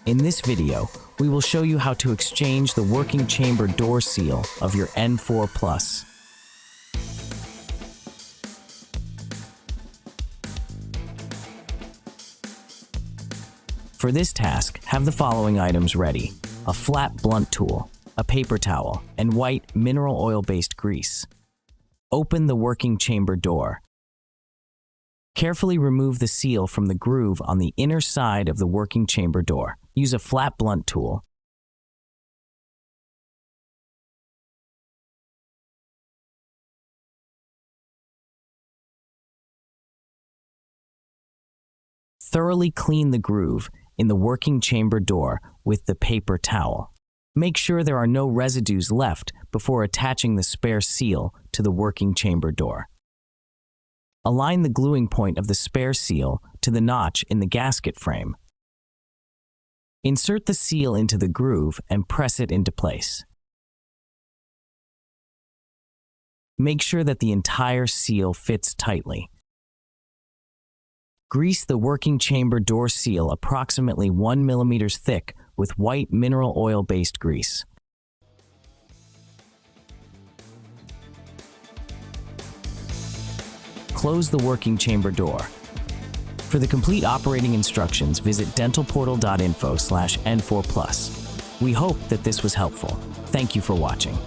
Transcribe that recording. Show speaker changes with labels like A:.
A: In this video, we will show you how to exchange the working chamber door seal of your N4 Plus. For this task, have the following items ready: a flat blunt tool, a paper towel, and white mineral oil-based grease. Open the working chamber door. Carefully remove the seal from the groove on the inner side of the working chamber door. Use a flat blunt tool. Thoroughly clean the groove in the working chamber door with the paper towel. Make sure there are no residues left before attaching the spare seal to the working chamber door. Align the gluing point of the spare seal to the notch in the gasket frame. Insert the seal into the groove and press it into place. Make sure that the entire seal fits tightly. Grease the working chamber door seal approximately 1 mm thick with white mineral oil-based grease. Close the working chamber door. For the complete operating instructions, visit dentalportal.info/N4Plus. We hope that this was helpful. Thank you for watching.